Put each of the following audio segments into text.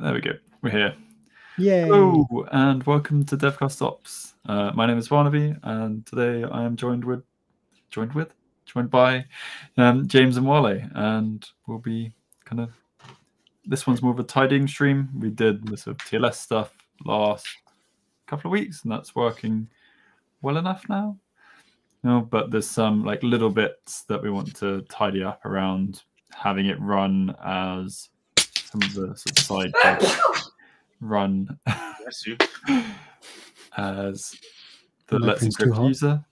There we go. We're here. Yay. Hello, and welcome to DevCast Ops. My name is Barnaby, and today I am joined by James and Wale, and we'll be this one's more of a tidying stream. We did the sort of TLS stuff last couple of weeks, and that's working well enough now. No, but there's some like little bits that we want to tidy up around having it run as some of the sort of side jobs run as the Let's Encrypt user.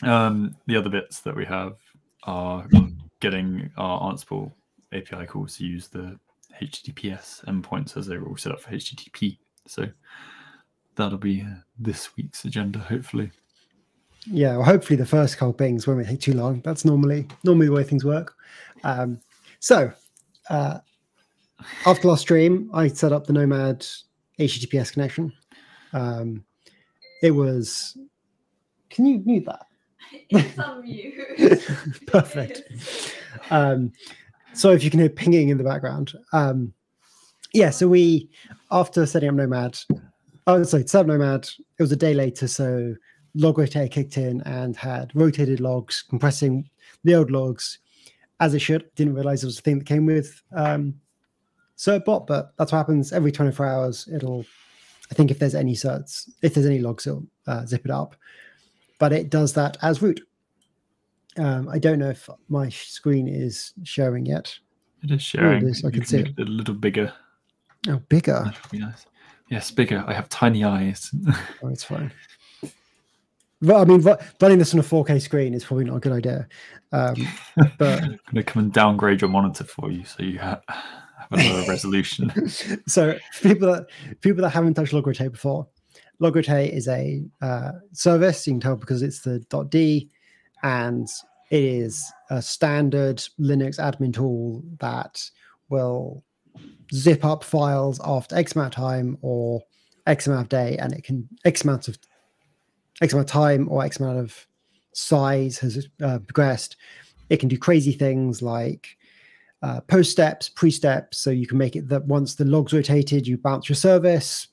The other bits that we have are getting our Ansible API calls to use the HTTPS endpoints as they were all set up for HTTP. So that'll be this week's agenda, hopefully. Yeah, well, hopefully the first couple things won't take too long. That's normally the way things work. After last stream, I set up the Nomad HTTPS connection. It was. Can you mute that? It's on mute. Perfect. So if you can hear pinging in the background. So we, after setting up Nomad, set up Nomad, it was a day later, so log rotate kicked in and had rotated logs, compressing the old logs as it should. Didn't realize it was a thing that came with certbot, but that's what happens every 24 hours. It'll, I think if there's any certs, if there's any logs, it'll zip it up. But it does that as root. I don't know if my screen is sharing yet. It is sharing. It is. I can see it a little bigger. Oh, bigger. That would be nice. Yes, bigger. I have tiny eyes. Oh, it's fine. But I mean, running this on a 4K screen is probably not a good idea. But I'm going to come and downgrade your monitor for you so you have a lower resolution. So people that haven't touched LogRotate before, LogRotate is a service. You can tell because it's the .d, and it is a standard Linux admin tool that will zip up files after X amount of time or X amount of day, and it can X amount of time or X amount of size has progressed. It can do crazy things like post steps, pre-steps, so you can make it that once the log's rotated, you bounce your service.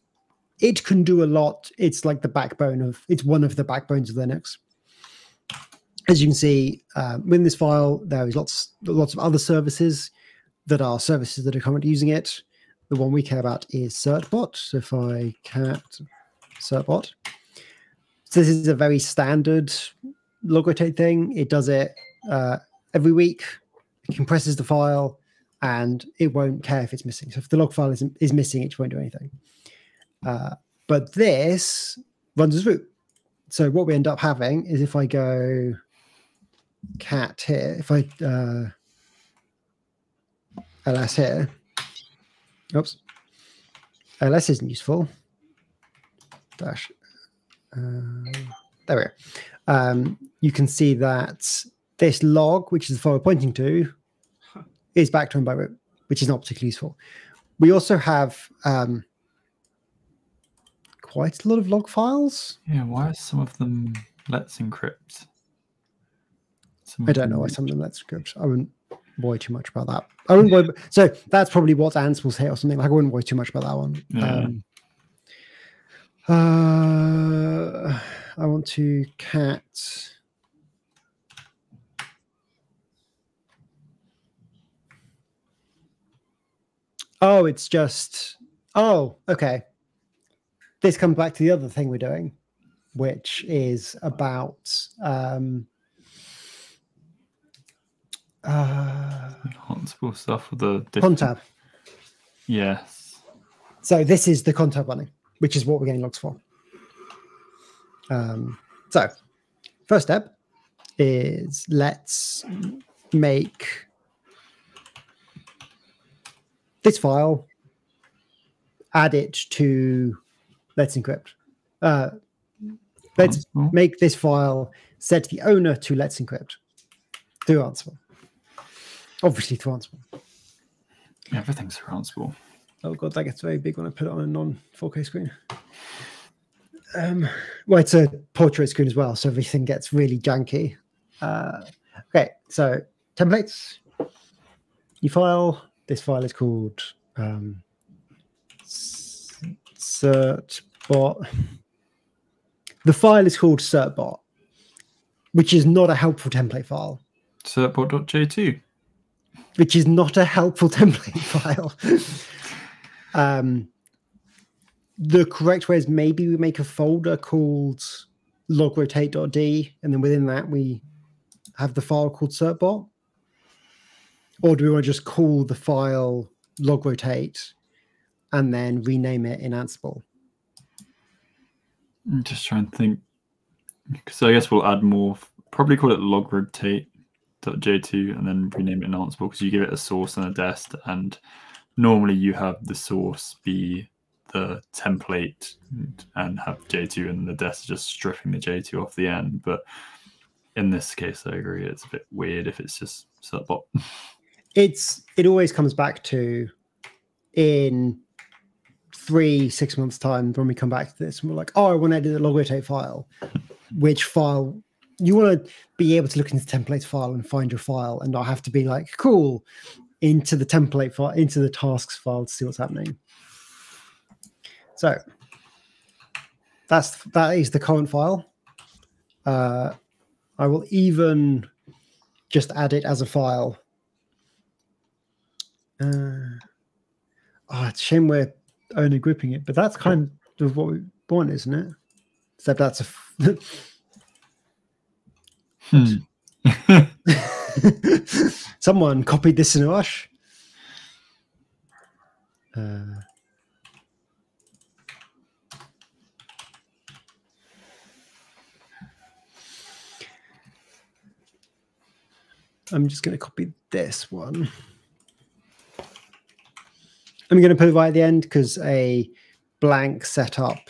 It can do a lot. It's like it's one of the backbones of Linux. As you can see, within this file, there is lots of other services that are currently using it. The one we care about is certbot. So if I cat certbot, so this is a very standard log rotate thing. It does it every week. It compresses the file, and it won't care if it's missing. So if the log file is missing, it won't do anything. But this runs as root. So what we end up having is if I go cat here, if I ls here, oops, ls isn't useful. Dash. There we go. You can see that this log, which is the file we're pointing to, is backed by root, which is not particularly useful. We also have quite a lot of log files. Yeah, why are some of them Let's Encrypt? I don't know why some of them Let's Encrypt. I wouldn't worry too much about that. I wouldn't worry. So that's probably what Ansible's hit or something. Like I wouldn't worry too much about that one. Yeah. I want to cat. Oh, it's just. Oh, okay. This comes back to the other thing we're doing, which is about Ansible stuff with the contab. Yes. So this is the contab running, which is what we're getting logs for. So first step is let's make this file, add it to Let's Encrypt. Let's make this file set the owner to Let's Encrypt through Ansible. Obviously through Ansible. Everything's through Ansible. Oh god, that gets very big when I put it on a non-4K screen. Well, it's a portrait screen as well, so everything gets really janky. Okay, so templates. New file. This file is called certbot. The file is called certbot, which is not a helpful template file. Certbot.j2. Which is not a helpful template file. The correct way is maybe we make a folder called logrotate.d, and then within that we have the file called certbot. Or do we want to just call the file logrotate and then rename it in Ansible? I'm just trying to think. So I guess we'll add more. Probably call it logrotate.j2 and then rename it in Ansible, because you give it a source and a dest, and normally you have the source be the template and have J2, and the dest just stripping the J2 off the end. But in this case, I agree, it's a bit weird if it's just certbot. It always comes back to in 3-6 months time when we come back to this and we're like, oh, I want to edit the logrotate file. Which file? You want to be able to look into the templates file and find your file and not have to be like, cool, into the template file, into the tasks file to see what's happening. So that is the current file. I will even just add it as a file. It's a shame we're only grouping it, but that's kind of what we want, isn't it? Except that's a someone copied this in a rush. I'm just going to copy this one. I'm going to put it right at the end because a blank setup,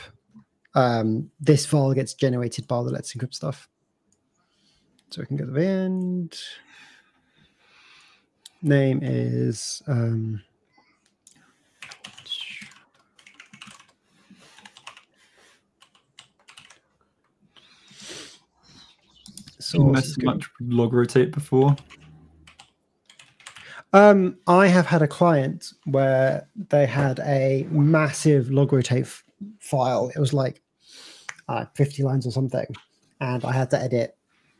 this file gets generated by the Let's Encrypt stuff. So we can go to the end. Name is you messed much with logrotate before? I have had a client where they had a massive logrotate file. It was like 50 lines or something, and I had to edit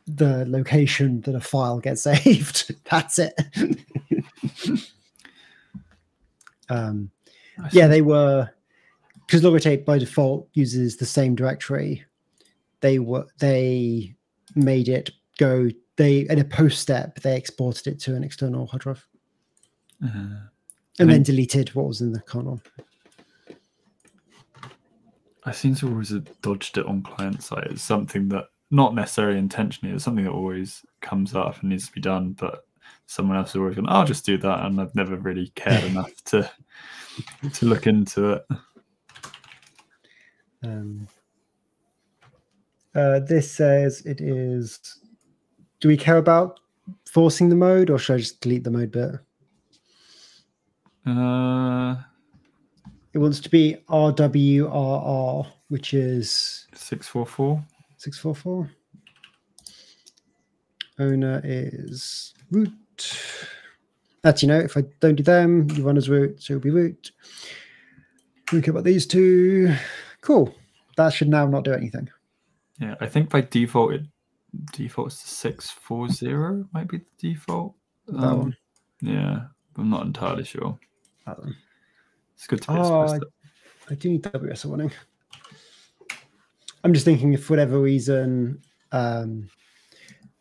the location that a file gets saved. That's it. Yeah, they were, because logrotate by default uses the same directory. They made it go. In a post step, they exported it to an external hard drive. And then deleted what was in the kernel. I seem to always have dodged it on client side. It's something that, not necessarily intentionally, it's something that always comes up and needs to be done, but someone else is always going, I'll just do that, and I've never really cared enough to look into it. This says it is, do we care about forcing the mode, or should I just delete the mode bit? It wants to be RWRR, which is 644. 644. Owner is root. That's, if I don't do them, you run as root, so it'll be root. We care about these two. Cool. That should now not do anything. Yeah, I think by default it defaults to 640 might be the default. That one. Yeah, I'm not entirely sure. That one. It's good to be exposed. I do need WS warning. I'm just thinking if for whatever reason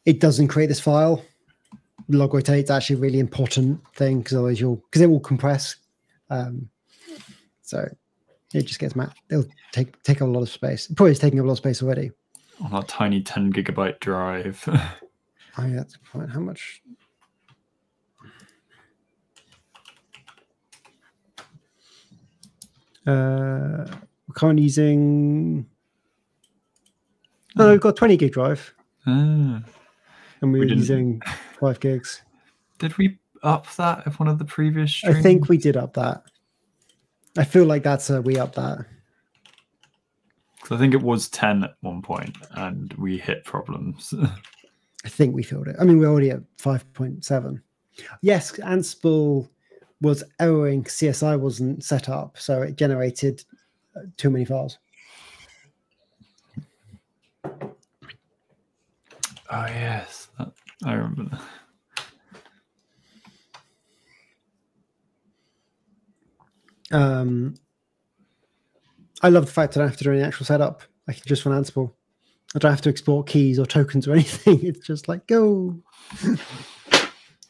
it doesn't create this file, logrotate is actually a really important thing, because otherwise because it will compress. So it just gets mad. It'll take up a lot of space. It probably is taking up a lot of space already. On our tiny 10 gigabyte drive. Oh, yeah, that's fine. How much? We're currently using. Oh, we've got 20 gig drive. And we're using 5 gigs. Did we up that of one of the previous streams? I think we did up that. I feel like we upped that. Because I think it was 10 at one point and we hit problems. I think we filled it. I mean, we're already at 5.7. Yes, Ansible was erroring. CSI wasn't set up, so it generated too many files. Oh yes, I remember that. I love the fact I don't have to do any actual setup. I can just run Ansible. I don't have to export keys or tokens or anything. It's just like, go.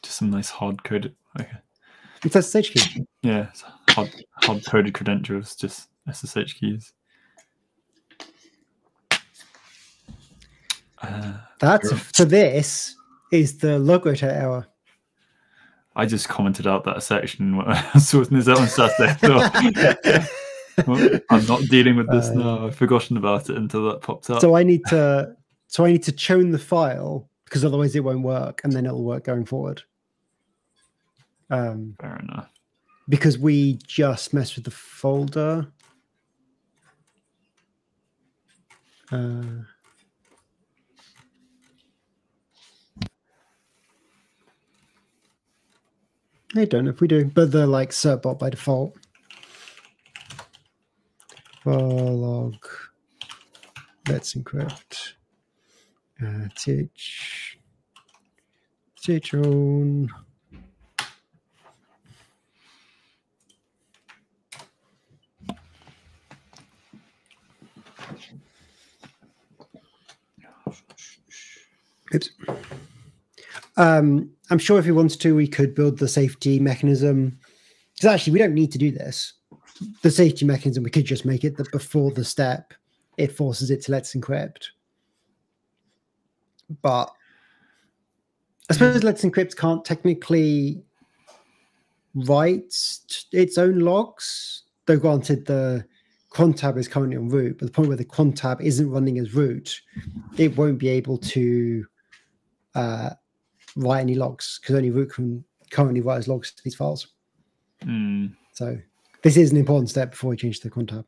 Just some nice hard coded. Okay. It's SSH key. Yeah, it's hard coded credentials, just SSH keys. So this is the log rotate error. I just commented out that section when I was sorting this out on Saturday. Well, I'm not dealing with this now. I've forgotten about it until that popped up. So I need to chown the file because otherwise it won't work, and then it'll work going forward. Fair enough. Because we just messed with the folder. I don't know if we do, but they're like certbot by default. Log. Let's encrypt. Th own. Oops. I'm sure if we wanted to, we could build the safety mechanism. Because actually, we don't need to do this. The safety mechanism, we could just make it that before the step, it forces it to let's encrypt. But I suppose let's encrypt can't technically write its own logs. Though granted, the cron tab is currently on root, but the point where the cron tab isn't running as root, it won't be able to write any logs because only root can currently write as logs to these files. So this is an important step before we change the cron tab.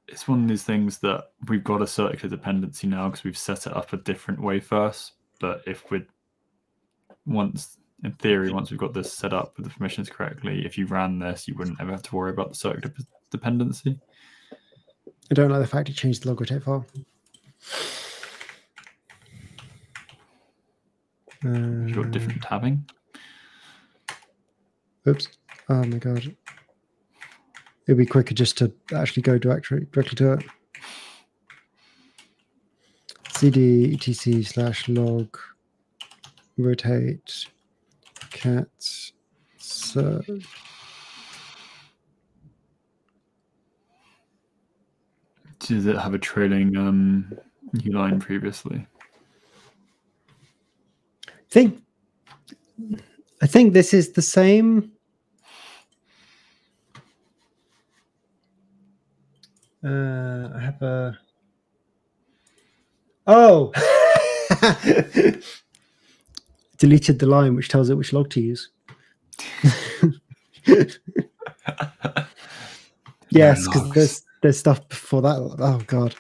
It's one of these things that we've got a circular dependency now because we've set it up a different way first. But if in theory, once we've got this set up with the permissions correctly, if you ran this, you wouldn't ever have to worry about the circular dependency. I don't like the fact it changed the log rotate file. You've got different tabbing. Oops. Oh my god. It'd be quicker just to actually go directly to it. cd etc/log rotate cat serve. Does it have a trailing new line previously? I think this is the same. I have a. Oh, deleted the line which tells it which log to use. Yes, because there's stuff before that. Oh god.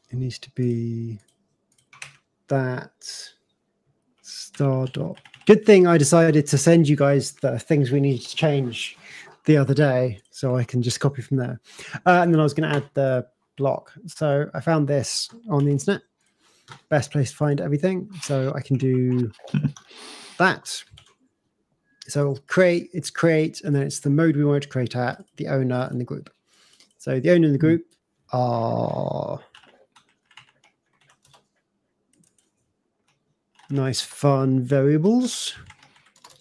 It needs to be that star dot. Good thing I decided to send you guys the things we needed to change the other day, so I can just copy from there. And then I was going to add the block. So I found this on the internet. Best place to find everything. So I can do that. So create, and then it's the mode we want to create at, the owner and the group. So the owner and the group are nice, fun variables.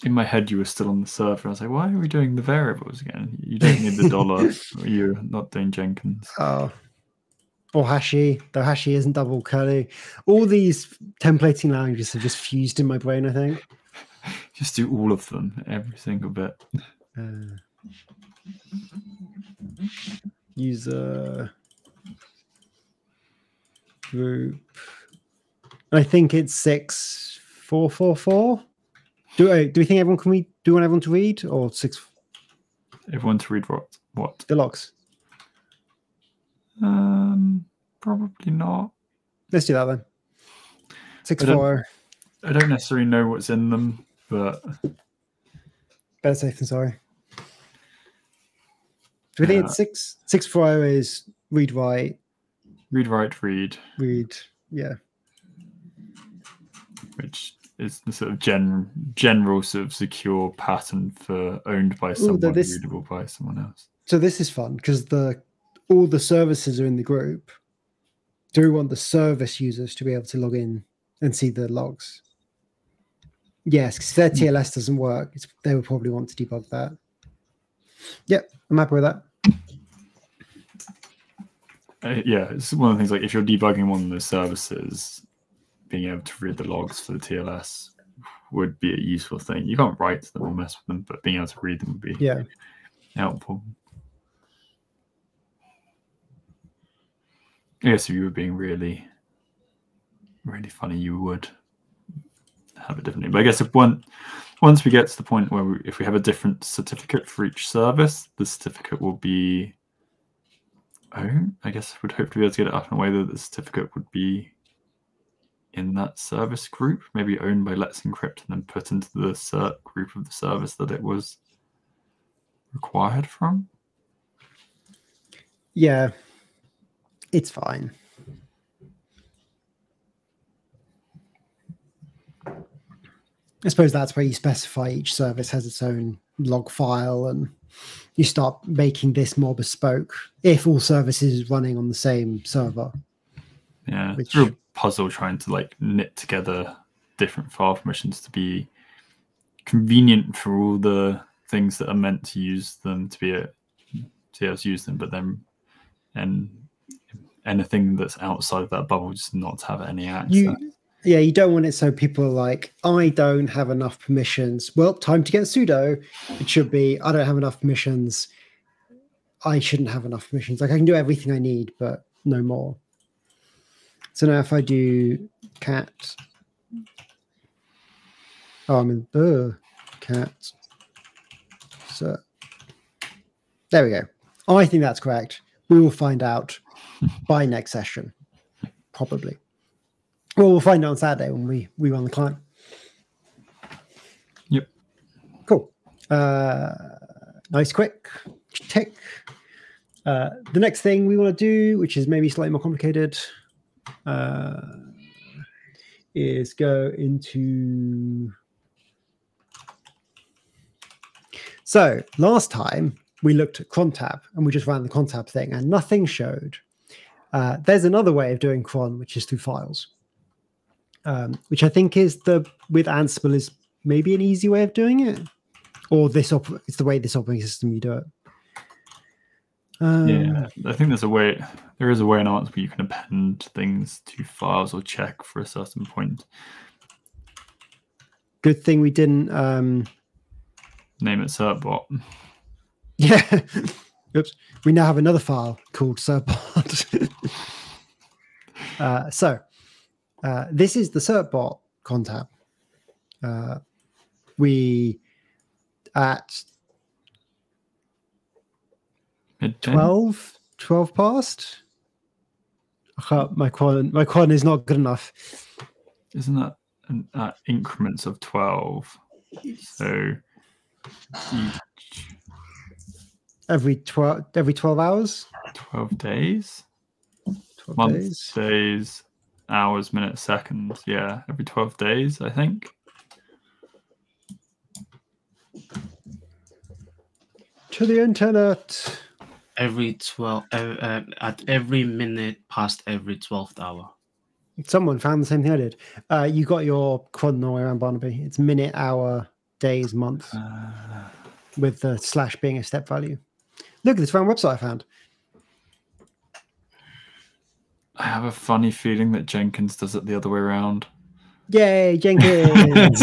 In my head, you were still on the server. I was like, why are we doing the variables again? You don't need the dollar. You're not doing Jenkins. Oh. Or Hashi, though Hashi isn't double curly. All these templating languages have just fused in my brain, I think. Just do all of them, every single bit. User group. I think it's 6444. Do we think everyone do you want everyone to read or 6? Everyone to read what? The logs. Probably not. Let's do that then. 6.4. I don't necessarily know what's in them, but Better safe than sorry. Do we think it's 6.4 is read, write? Read, write, read. Read, yeah. Which is the sort of general sort of secure pattern for owned by someone, readable by someone else. So this is fun because all the services are in the group. Do we want the service users to be able to log in and see the logs? Yes, because if their TLS doesn't work, they would probably want to debug that. Yep, I'm happy with that. Yeah, it's one of the things, like if you're debugging one of the services, being able to read the logs for the TLS would be a useful thing. You can't write to them or mess with them, but being able to read them would be helpful. I guess if you were being really, really funny, you would have it differently. But I guess if once we get to the point where if we have a different certificate for each service, the certificate will be I guess we'd hope to be able to get it up in a way that the certificate would be in that service group, maybe owned by Let's Encrypt, and then put into the cert group of the service that it was required from. Yeah, it's fine. I suppose that's where you specify each service has its own log file, and you start making this more bespoke if all services is running on the same server. Yeah, it's a real puzzle trying to like knit together different file permissions to be convenient for all the things that are meant to use them to be able to use them, but then anything that's outside of that bubble just not to have any access. You don't want it so people are like, I don't have enough permissions. Well, time to get sudo. It should be, I don't have enough permissions. I shouldn't have enough permissions. Like I can do everything I need, but no more. So now if I do cat, cat. So there we go. I think that's correct. We will find out by next session, probably. Well, we'll find out on Saturday when we run the client. Yep. Cool. Nice, quick tick. The next thing we want to do, which is maybe slightly more complicated, is go into... So last time we looked at cron tab and we just ran the cron tab thing and nothing showed. There's another way of doing cron, which is through files. Which I think is with Ansible is maybe an easy way of doing it, or it's the way this operating system you do it. Yeah, I think there is a way in Ansible you can append things to files or check for a certain point. Good thing we didn't name it certbot. Yeah. Oops. We now have another file called certbot. This is the certbot cron tab. We at 12 past. My cron is not good enough. Isn't that increments of 12? So every 12 hours. 12 days. 12 months, days, hours, minutes, seconds. Yeah, every 12 days, I think. To the internet. Every 12 at every minute past every 12th hour. Someone found the same thing I did. You got your cron all the way around, Barnaby. It's minute, hour, days, month, with the slash being a step value. Look at this random website I found. I have a funny feeling that Jenkins does it the other way around. Yay, Jenkins!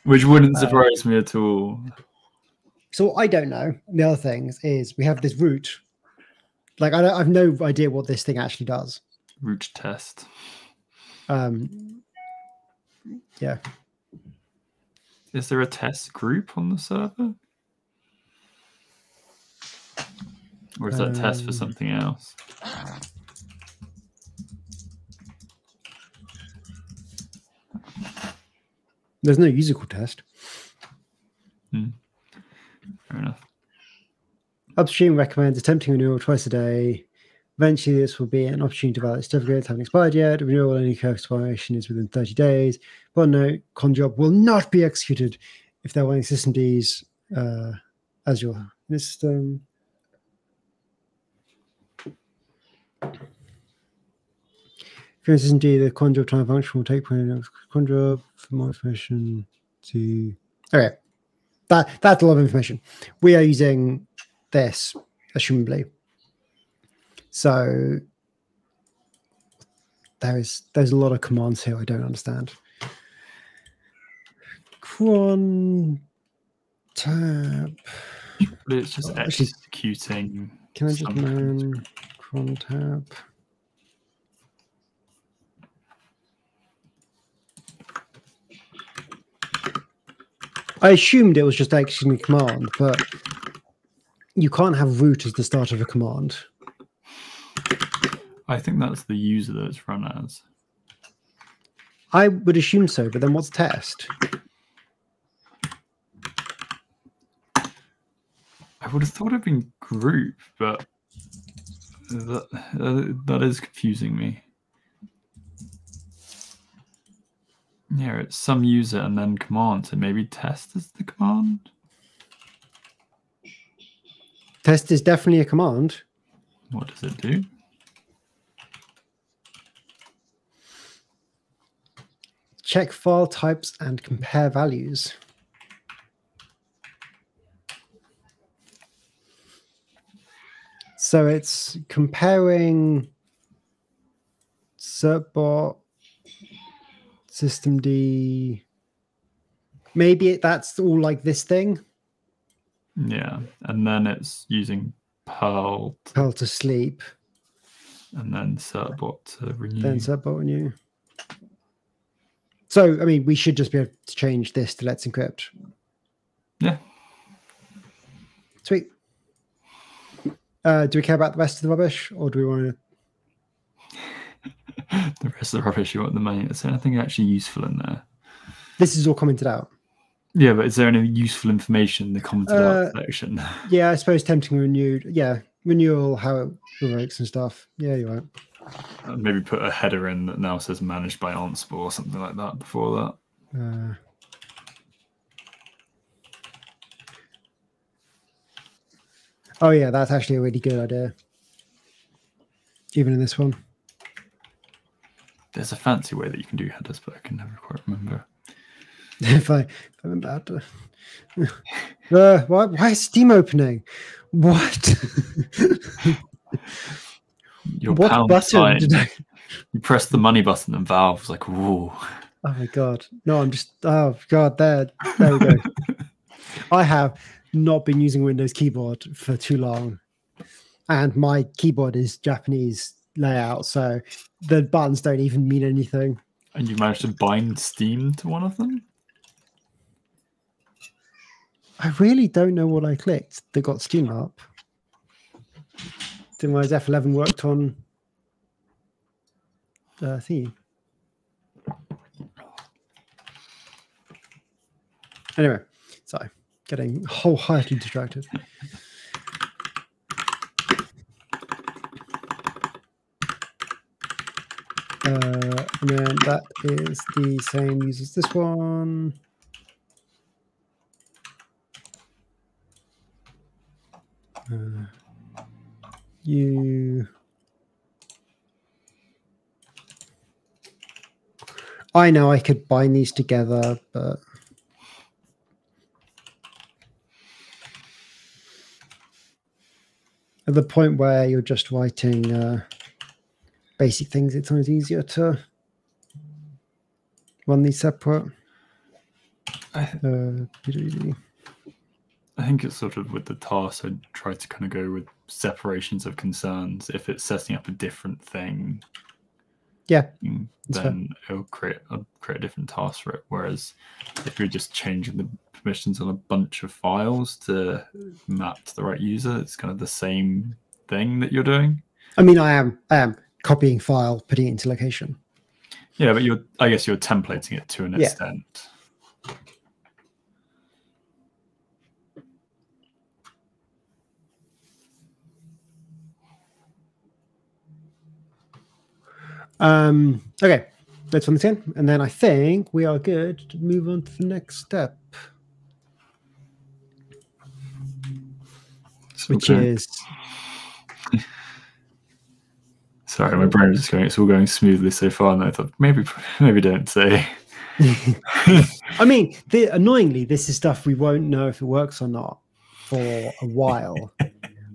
Which wouldn't surprise me at all. So I don't know. The other thing is we have this root. Like I've no idea what this thing actually does. Root test. Yeah. Is there a test group on the server? Or is that test for something else? There's no user call test. Fair enough. Upstream recommends attempting renewal twice a day. Eventually, this will be an opportunity to validate certificates haven't expired yet. Renewal only expiration is within 30 days. But no, con job will not be executed if they're running systemds as your system. If you're in systemd, the con job time function will take point of con job for more information to. Okay, that's a lot of information. We are using this, assumably. So there's a lot of commands here I don't understand. Cron tab. But it's just executing. Can I just man cron tab? I assumed it was just executing a command, but you can't have root as the start of a command. I think that's the user that it's run as. I would assume so, but then what's test? I would have thought it'd been group, but that is confusing me. Yeah, it's some user and then command, so maybe test is the command? Test is definitely a command. What does it do? Check file types and compare values. So it's comparing certbot, systemd. Maybe that's all like this thing. Yeah, and then it's using Perl to sleep. And then certbot to renew. Then certbot renew. So, I mean, we should just be able to change this to let's encrypt. Yeah. Sweet. Do we care about the rest of the rubbish, or do we want to... The rest of the rubbish, you want the main... Is there anything actually useful in there? This is all commented out. Yeah, but is there any useful information in the commented out section? Yeah, I suppose tempting renewed. Yeah, renewal, how it works and stuff. Yeah, you're right. And maybe put a header in that now says managed by Ansible or something like that before that. Oh yeah, that's actually a really good idea. Even in this one. There's a fancy way that you can do headers, but I can never quite remember. if I remember how to... why is Steam opening? What? Your what pound button sign. You press the money button and Valve's like, whoa. Oh my god. No, I'm just there we go. I have not been using Windows keyboard for too long. And my keyboard is Japanese layout, so the buttons don't even mean anything. And you managed to bind Steam to one of them? I really don't know what I clicked that got Steam up. Didn't realize F11 worked on theme. Anyway, sorry, getting wholeheartedly distracted. And then that is the same use as this one. I know I could bind these together, but at the point where you're just writing basic things, it's always easier to run these separate. I think it's sort of with the task, I try to kind of go with separations of concerns. If it's setting up a different thing, yeah, then it'll create a different task for it. Whereas if you're just changing the permissions on a bunch of files to map to the right user, it's kind of the same thing that you're doing. I mean, I am copying file, putting it into location. Yeah, but I guess you're templating it to an extent. Okay, let's run this in, and then I think we are good to move on to the next step, which is. Sorry, my brain was just going. It's all going smoothly so far, and I thought maybe don't say. I mean, annoyingly, this is stuff we won't know if it works or not for a while.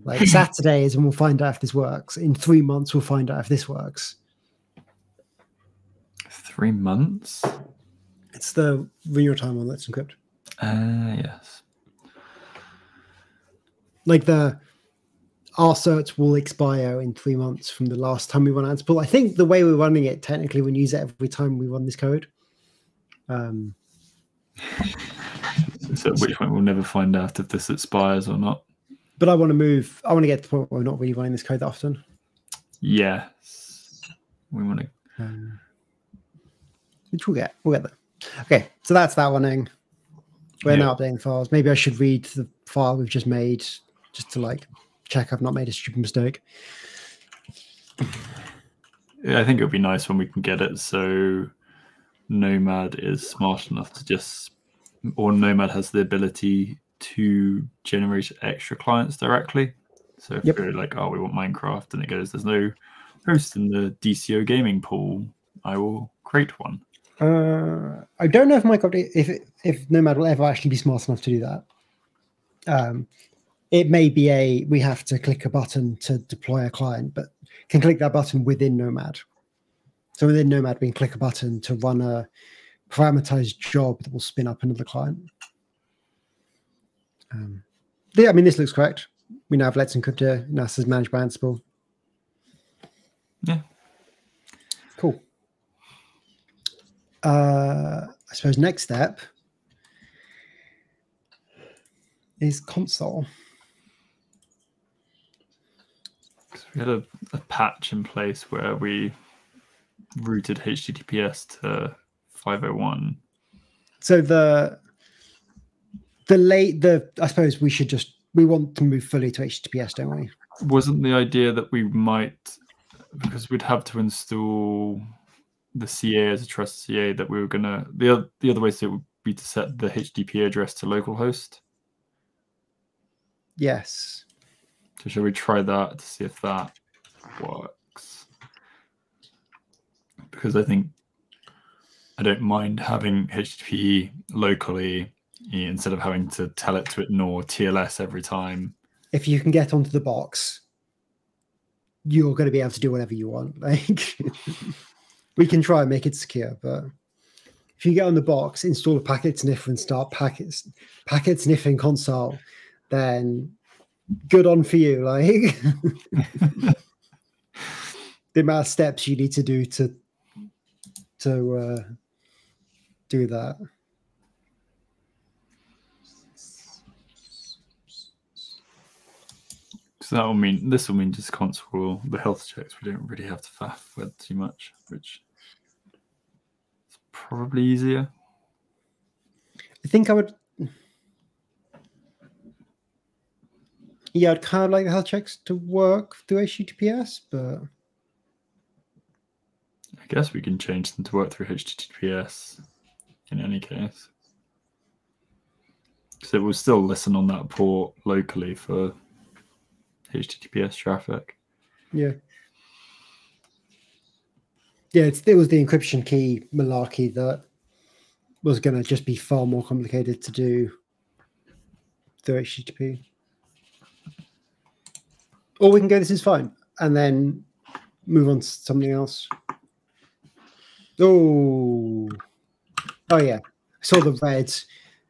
Like Saturday is when we'll find out if this works. In 3 months, we'll find out if this works. 3 months? It's the real time on Let's Encrypt. Yes. Like our certs will expire in 3 months from the last time we run Ansible. I think the way we're running it, technically, we use it every time we run this code. So at which point we'll never find out if this expires or not. But I want to get to the point where we're not really running this code that often. Yes. We want to. Which we'll get there. Okay, so that's that running. We're now updating files. Maybe I should read the file we've just made just to like check I've not made a stupid mistake. Yeah, I think it would be nice when we can get it so Nomad is smart enough to or Nomad has the ability to generate extra clients directly. So if we're like, oh, we want Minecraft, and it goes, there's no host in the DCO gaming pool, I will create one. I don't know if Minecraft, if Nomad will ever actually be smart enough to do that. It may be we have to click a button to deploy a client, but can click that button within Nomad. So within Nomad, we can click a button to run a parameterized job that will spin up another client. I mean, this looks correct. We now have Let's Encrypt here. Now says managed by Ansible. Yeah. Cool. I suppose next step is console. We had a patch in place where we routed HTTPS to 501. So I suppose we want to move fully to HTTPS, don't we? Wasn't the idea that we might, because we'd have to install the CA as a trust CA, that we were gonna the other way to it would be to set the HTTP address to localhost. Yes. So shall we try that to see if that works? Because I don't mind having HTTP locally instead of having to tell it to ignore TLS every time. If you can get onto the box, you're going to be able to do whatever you want. Like, we can try and make it secure, but if you get on the box, install a packet sniffer and start packet sniffing console, then good on for you. Like, the amount of steps you need to do to do that. So this will mean just console the health checks. We don't really have to faff with too much, which is probably easier. I think I would. Yeah, I'd kind of like the health checks to work through HTTPS, but I guess we can change them to work through HTTPS in any case. So it will still listen on that port locally for HTTPS traffic. Yeah. Yeah, it was the encryption key malarkey that was going to just be far more complicated to do through HTTP. Or we can go, this is fine, and then move on to something else. Oh yeah. I saw the red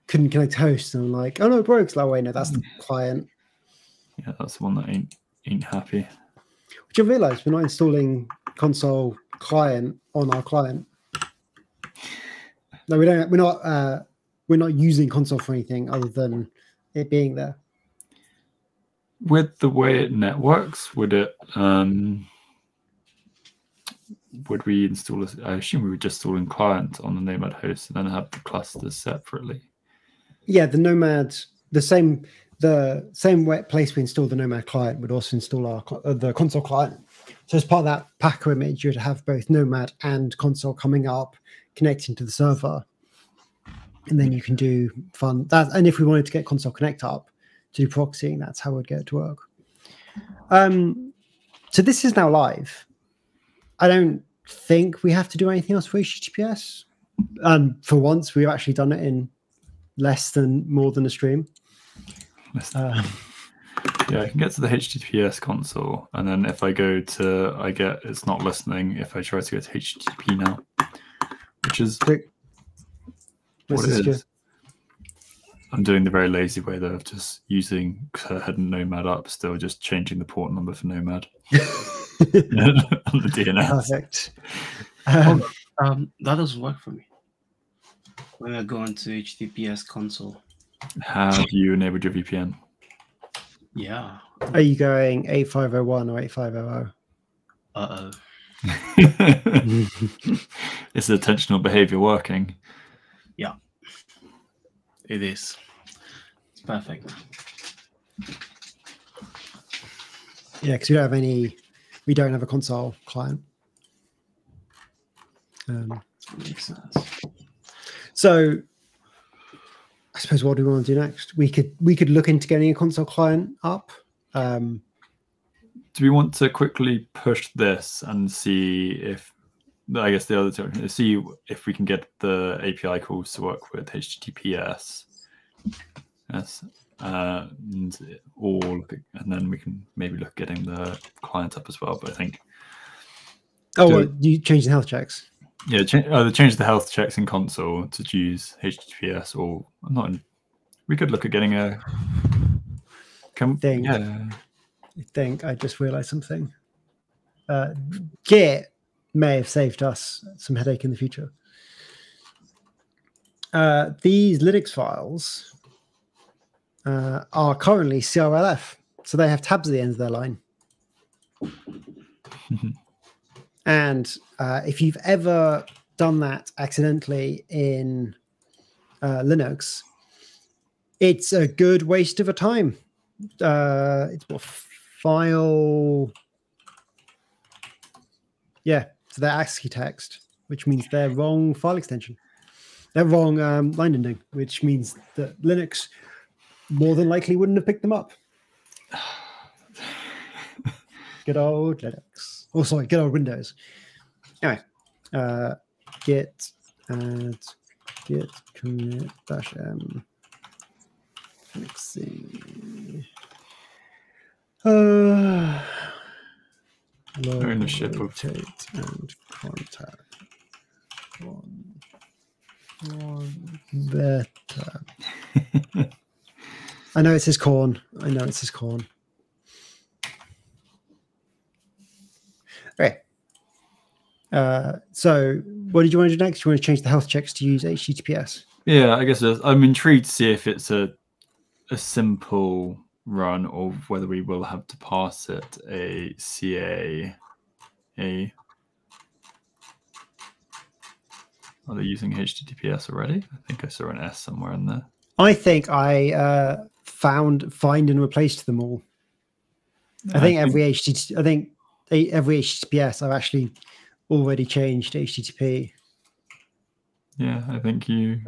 couldn't connect host, and I'm like, oh no, it broke. Like, wait, no, that's the client. Yeah, that's the one that ain't happy. Which I realized we're not installing console client on our client. No, we don't. We're not using console for anything other than it being there. with the way it networks, would we install? I assume we would just install in client on the Nomad host and then have the clusters separately. Yeah, the Nomad, the same place we install the Nomad client would also install the console client. So as part of that Packer image, you'd have both Nomad and console coming up, connecting to the server, and then you can do fun that. And if we wanted to get console connect up to do proxying, that's how we'd get it to work. So this is now live. I don't think we have to do anything else for HTTPS. And for once, we've actually done it in more than a stream. Yeah, I can get to the HTTPS console, and then if I go to, it's not listening if I try to go to HTTP now, which is what it is. I'm doing the very lazy way though of just using head and Nomad up, still just changing the port number for Nomad on the DNS. Perfect. That doesn't work for me. When I go into HTTPS console. Have you enabled your VPN? Yeah. Are you going 8501 or 8500? Is the attentional behavior working? Yeah. It is. It's perfect. Yeah, because we don't have a console client. Makes sense. So I suppose what do we want to do next? We could look into getting a console client up. Do we want to quickly push this and see if, I guess the other term, see if we can get the API calls to work with HTTPS? Yes. And then we can maybe look at getting the client up as well. But I think. You changed the health checks. Yeah, change the health checks in console to use HTTPS, or not. We could look at getting a. I think I just realized something. Git may have saved us some headache in the future. These Linux files are currently CRLF, so they have tabs at the end of their line. And if you've ever done that accidentally in Linux, it's a good waste of a time. It's what file. Yeah, so they're ASCII text, which means they're wrong file extension. They're wrong line ending, which means that Linux more than likely wouldn't have picked them up. Good old Linux. Oh, sorry, good old Windows. Anyway, git add git commit -m fixing ownership of and contact one better. I know it says corn. Okay. So what did you want to do next? You want to change the health checks to use HTTPS? Yeah, I guess I'm intrigued to see if it's a simple run or whether we will have to pass it a CA. Are they using HTTPS already? I think I saw an S somewhere in there. I think I find and replaced them all. I think every HTTPS I've actually already changed HTTP. Yeah, I think you.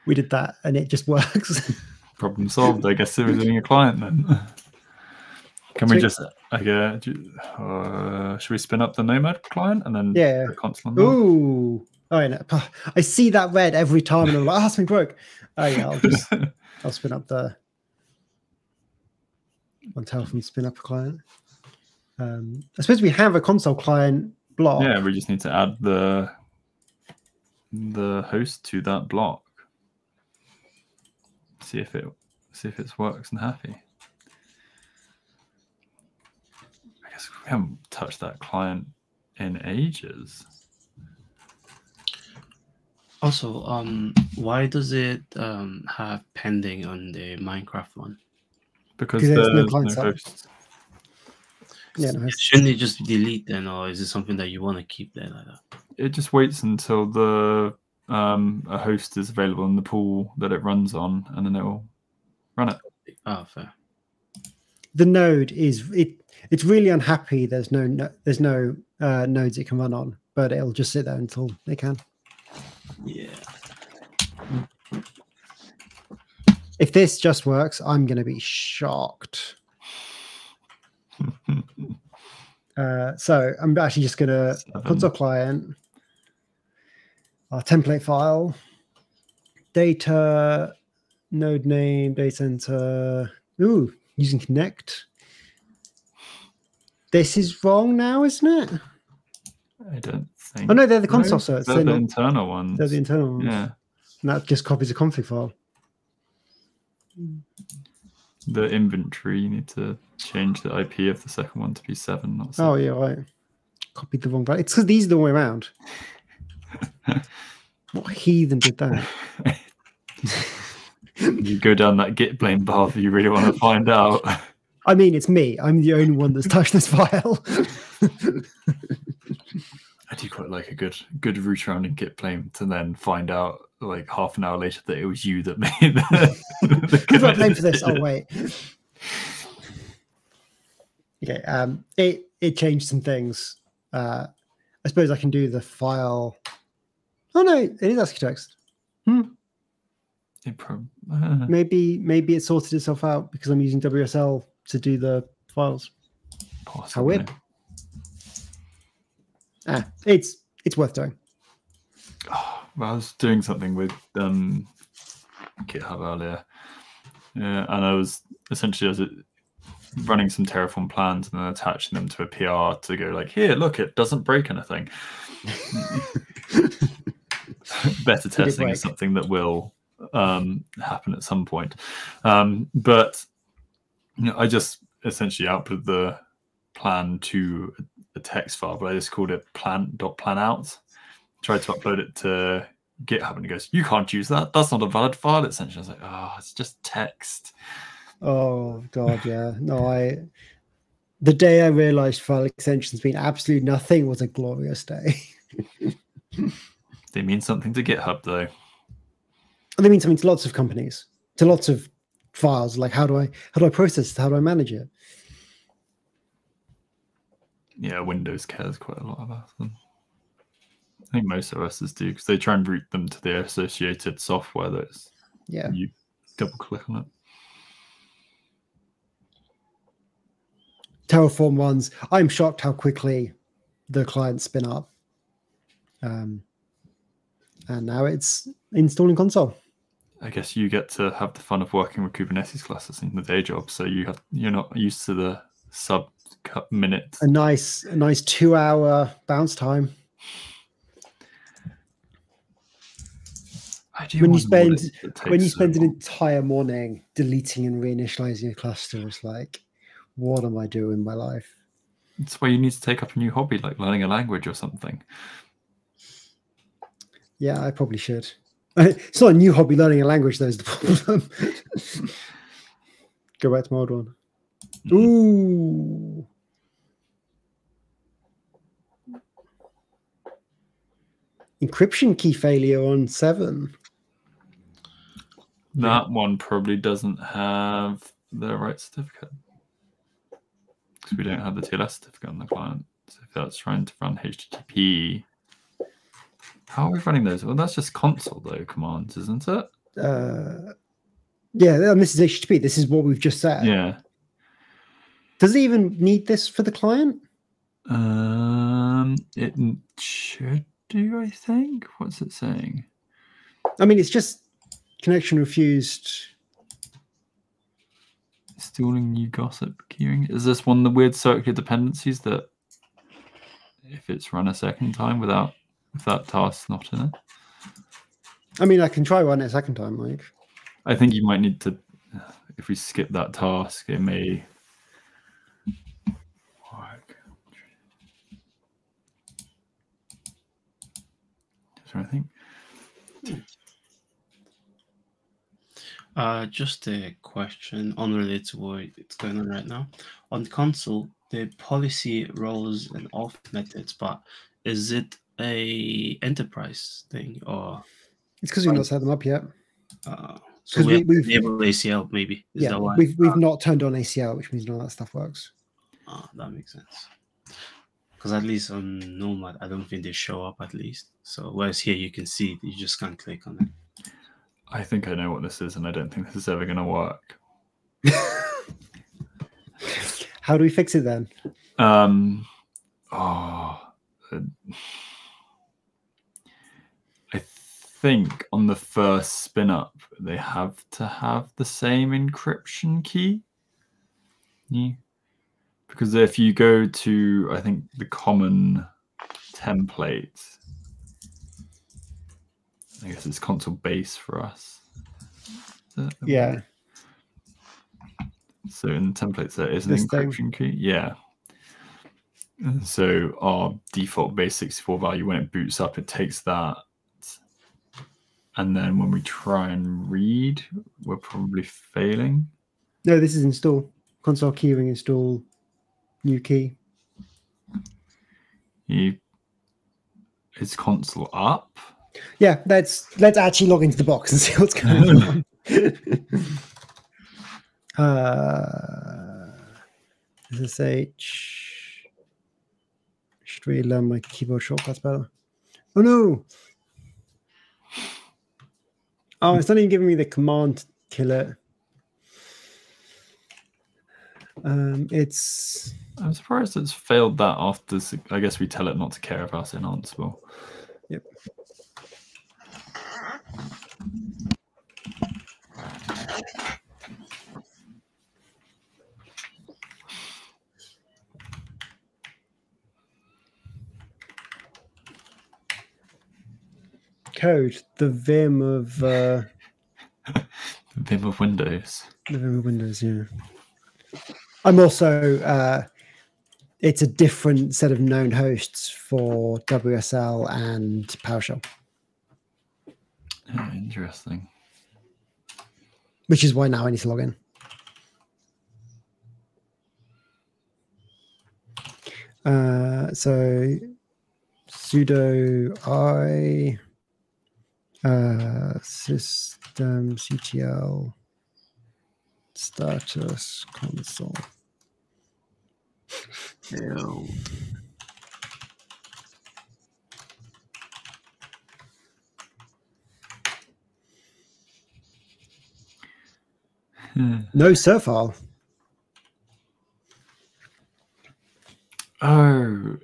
We did that, and it just works. Problem solved. I guess it was doing a client then. Can we just? Should we spin up the Nomad client and then the console? Ooh, oh no! I see that red every time, and I'm like, something broke. Oh yeah, I'll spin up the. One tell from spin up a client. I suppose we have a console client block. Yeah, we just need to add the host to that block. See if it works and happy. I guess we haven't touched that client in ages. Also, why does it have pending on the Minecraft one? Because Because there's no there's client no side. hosts. Yeah, no, it's- Shouldn't it just delete then, or is it something that you want to keep there like that? It just waits until the a host is available in the pool that it runs on, and then it will run it. Oh, fair. the node is it's really unhappy. There's no nodes it can run on, but it'll just sit there until it can. Yeah. If this just works, I'm going to be shocked. So I'm actually just going to console client, our template file, data, node name, data center. Ooh, using connect. This is wrong now, isn't it? I don't think. Oh no, they're the console certs. They're the internal ones. They're the internal ones. Yeah. And that just copies a config file. The inventory, you need to change the IP of the second one to be 7, not 7. Oh yeah, right. Copied the wrong value. It's because these are the way around. What heathen did that? You go down that git blame path you really want to find out. I mean, it's me. I'm the only one that's touched this file. I do quite like a good root around in git blame to then find out like half an hour later that it was you that made the Who do I blame for this? Oh wait. Okay. It changed some things. I suppose I can do the file. Oh no, it is ASCII text. Maybe it sorted itself out because I'm using WSL to do the files. Possibly. How weird. It's worth doing. Oh, well, I was doing something with GitHub earlier, and I was essentially running some Terraform plans and then attaching them to a PR to go like, here, look, it doesn't break anything. Beta testing is something that will happen at some point, but I just essentially output the plan to a text file, but I just called it plan.planout. Tried to upload it to GitHub and it goes, you can't use that, that's not a valid file. Essentially I was like, oh, it's just text. Oh god, yeah. No, the day I realized file extensions mean absolutely nothing was a glorious day. They mean something to GitHub though. They mean something to lots of companies, to lots of files. Like how do I process it? How do I manage it? Yeah, Windows cares quite a lot about them. I think most OSs do because they try and route them to the associated software that's you double click on it. Terraform ones, I'm shocked how quickly the clients spin up. And now it's installing console. I guess you get to have the fun of working with Kubernetes clusters in the day job, so you're not used to the sub minute. A nice 2-hour bounce time. When you spend an entire morning deleting and reinitializing a cluster, it's like, what am I doing in my life? It's why you need to take up a new hobby, like learning a language or something. Yeah, I probably should. It's not a new hobby. Learning a language, though, is the problem. Go back to my old one. Ooh. Encryption key failure on 7. That one probably doesn't have the right certificate because we don't have the TLS certificate on the client. So if that's trying to run HTTP, how are we running those? Well, that's just console though commands, isn't it? Yeah, and this is HTTP. This is what we've just said. Yeah. Does it even need this for the client? It should do, I think. What's it saying? I mean, it's just connection refused. Installing new gossip queuing. Is this one of the weird circular dependencies that if it's run a second time without that task not in it? I mean, I can try run it a second time, like. I think you might need to, if we skip that task, it may work. I think Just a question unrelated to what it's going on right now. On console, the policy rolls and off methods, but is it a enterprise thing or It's because we've not set them up yet. so 'Cause we have to we've- enable ACL maybe? Is Yeah, that why? we've not turned on ACL, which means none of that stuff works. That makes sense. Because at least on Nomad, I don't think they show up at least. So whereas here you can see, you just can't click on it. I think I know what this is, and I don't think this is ever going to work. How do we fix it then? I think on the first spin up, they have to have the same encryption key. Yeah. Because if you go to, I think, the common template, I guess it's console base for us. Yeah. So in the templates, there is an This encryption key. Yeah. And so our default base 64 value, when it boots up, it takes that. And then when we try and read, we're probably failing. No, this is install. Console keyring install new key. Is console up? Yeah, let's actually log into the box and see what's going on. SSH. Should really learn my keyboard shortcuts better. Oh no! Oh, it's not even giving me the command to kill it. It's. I'm surprised it's failed that after. I guess we tell it not to care about it in Ansible. Yep. Code, the Vim of The Vim of Windows. The Vim of Windows, yeah. I'm also it's a different set of known hosts for WSL and PowerShell. Oh, interesting. Which is why now I need to log in. So sudo I systemctl status console. Build. No cert file. Oh,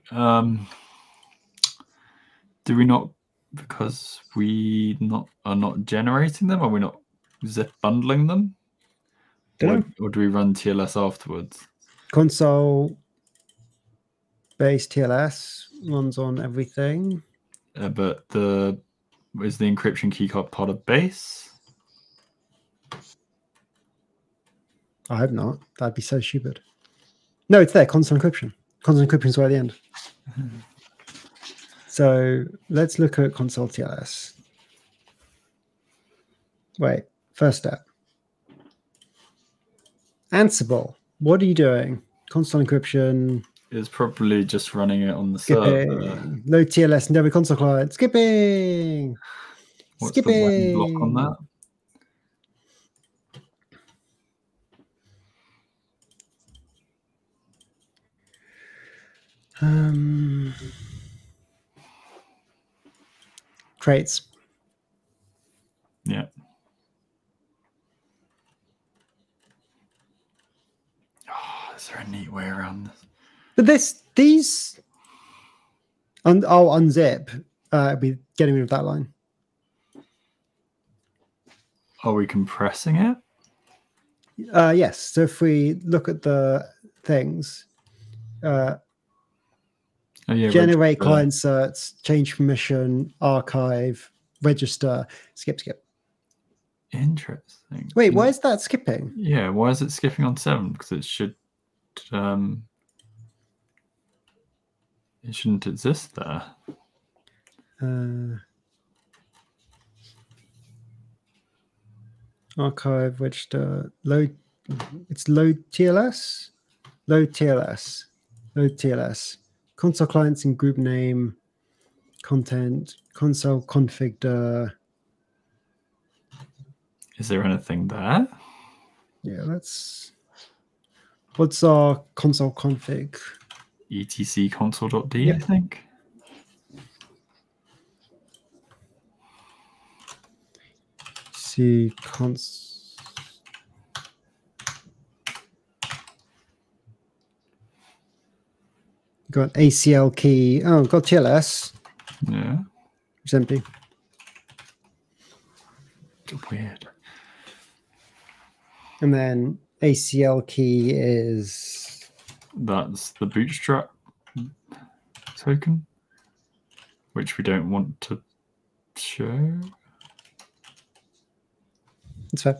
do we not, because we are not generating them? Are we not zip bundling them? Or do we run TLS afterwards? Console base TLS runs on everything. But is the encryption key part of base? I hope not. That'd be so stupid. No, it's there. Console encryption. Console encryption is right at the end. So let's look at console TLS. Wait, first step. Ansible, what are you doing? Console encryption. It's probably just running it on the Skipping. server. Load TLS and every console client. Skipping. What's Skipping. the when block on that? Crates. Yeah. Oh, is there a neat way around this? But these unzip. Be getting rid of that line. Are we compressing it? Yes. So if we look at the things, generate register. client certs, change permission, archive, register, skip. Interesting. Wait, why is that skipping? Yeah, why is it skipping on 7? Because it shouldn't exist there. archive register load. It's load TLS. Load TLS. Load TLS. Console clients and group name. Content. Console config. Is there anything there? Yeah, let's. What's our console config? etc console.d, Yep. I think. See cons. Got ACL key. Oh, got TLS. Yeah. It's empty. Weird. And then ACL key is That's the bootstrap token, which we don't want to show. it's fair.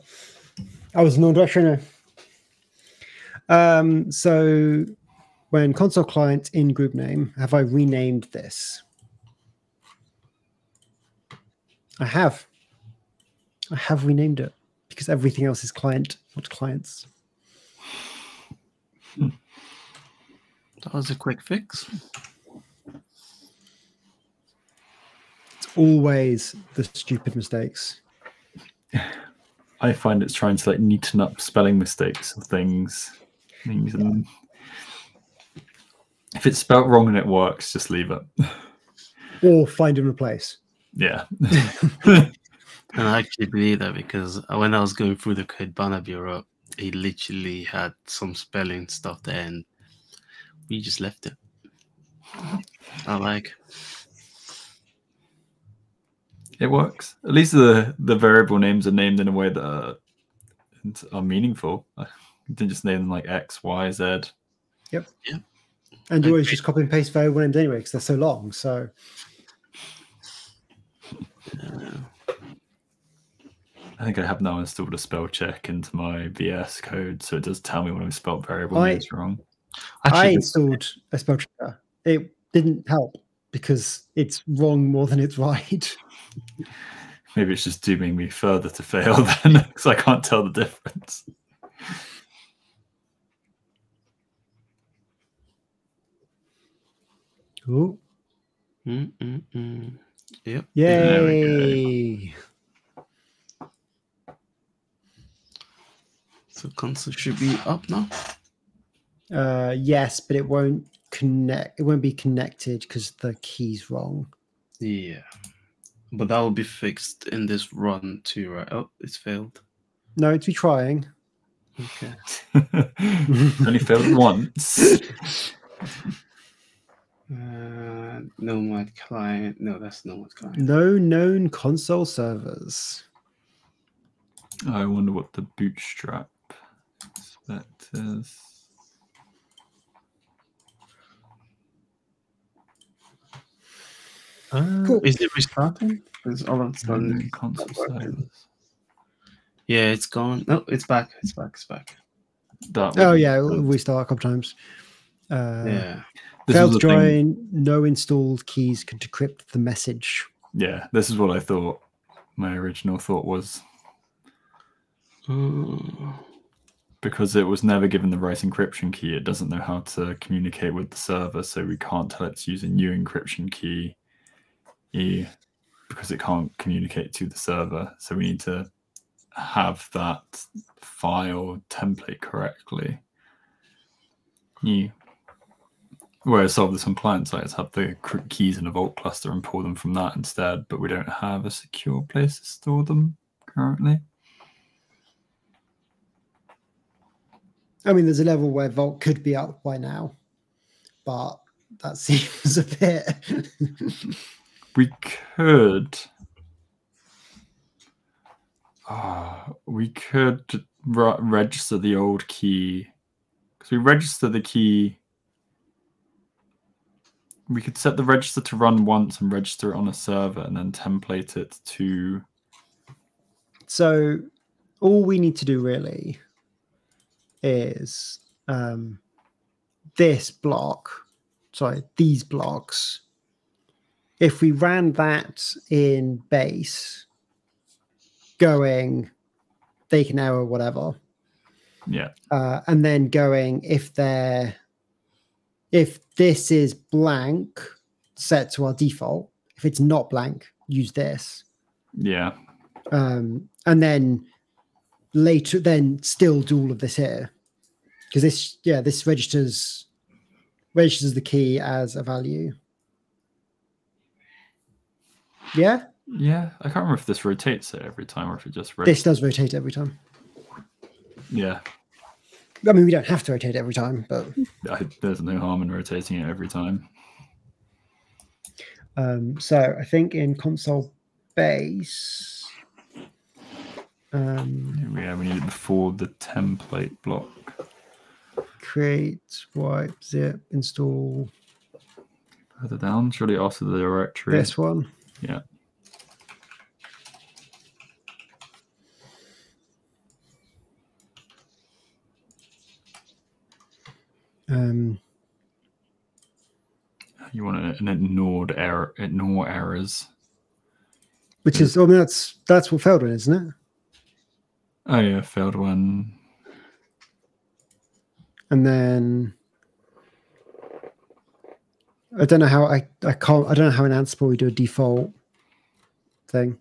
I was no directioner. So when console client in group name, have I renamed this? I have. I have renamed it because everything else is client, not clients. That was a quick fix. It's always the stupid mistakes. I find it's trying to like neaten up spelling mistakes of things. And if it's spelt wrong and it works, just leave it. Or find and replace. Yeah. And I actually believe that because when I was going through the code Barnaby wrote, he literally had some spelling stuff there and we just left it. I like. It works. At least the variable names are named in a way that are meaningful. You didn't just name them like X, Y, Z. Yep. Yeah. And you always just copy and paste variable names anyway because they're so long. So I think I have now installed a spell check into my VS code, so it does tell me when I've spelled variable names wrong. I installed a spell checker. It didn't help because it's wrong more than it's right. Maybe it's just dooming me further to fail then, because I can't tell the difference. Ooh. Yep. Yay. So console should be up now. Yes, but it won't connect. It won't be connected because the key's wrong. Yeah. But that will be fixed in this run too, right? Oh, it's failed. No, it's retrying. Okay. Only failed once. Nomad client. No, that's Nomad client. No known console servers. I wonder what the bootstrap spec is. Cool. Is it restarting? Is all of a sudden Console servers. Yeah, it's gone. No, it's back. It's back. It's back. Oh yeah, we start a couple times. Yeah. Failed to join. No installed keys can decrypt the message. Yeah, this is what I thought. My original thought was because it was never given the right encryption key, it doesn't know how to communicate with the server, so we can't tell it to use a new encryption key because it can't communicate to the server. So we need to have that file template correctly. Whereas solve this on client sites, have the keys in a Vault cluster and pull them from that instead, but we don't have a secure place to store them currently. I mean, there's a level where Vault could be up by now, but that seems a bit. We could. We could register the old key because we register the key. We could set the register to run once and register it on a server and then template it to. So all we need to do really is this block, sorry, these blocks. If we ran that in base, going they can error whatever. Yeah. And then going, if this is blank, set to our default. If it's not blank, use this. Yeah. And then later, then still do all of this here. Because this registers the key as a value. Yeah? Yeah. I can't remember if this rotates it every time or if it just This does rotate every time. Yeah. I mean, we don't have to rotate it every time, but there's no harm in rotating it every time. So I think in console base, Yeah, we need it before the template block. Create, wipe, zip, install. Further down, surely after the directory. This one. Yeah. You want an ignore errors. Which is, I mean, that's what failed one, isn't it? Oh yeah, failed one. And then I don't know how I don't know how in Ansible we do a default thing.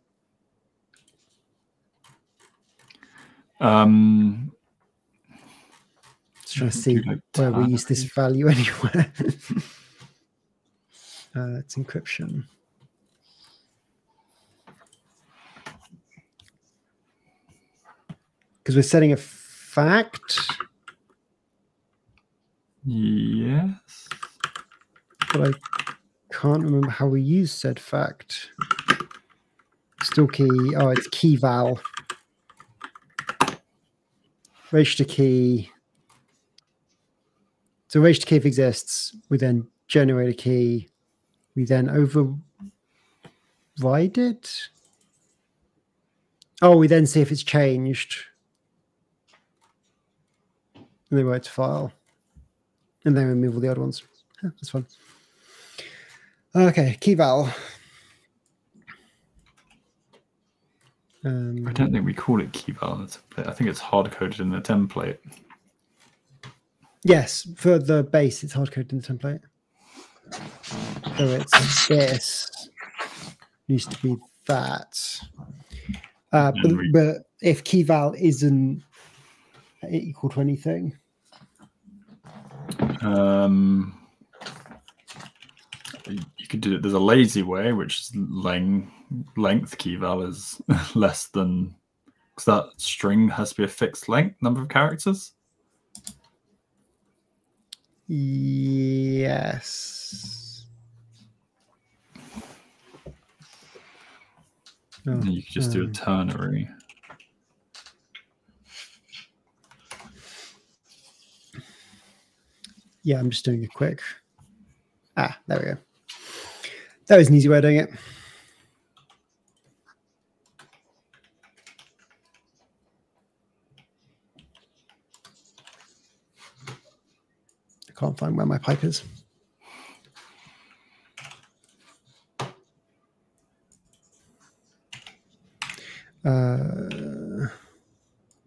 Just trying to see where we use this value anywhere. It's encryption. Because we're setting a fact. Yes. But I can't remember how we use said fact. Still key. Oh, it's key val. Register key. So register key if exists, we then generate a key. We then override it. Oh, we then see if it's changed. And then write to file. And then remove all the other ones. Yeah, that's fun. Okay, key val. I don't think we call it key val. I think it's hard coded in the template. Yes, for the base, it's hard coded in the template. So it's this needs to be that. But if key val isn't equal to anything, you could do it. There's a lazy way, which is length key val is less than, because that string has to be a fixed length number of characters. Yes. Oh, you could just do a ternary. Yeah, I'm just doing a quick. There we go. That was an easy way of doing it. I can't find where my pipe is.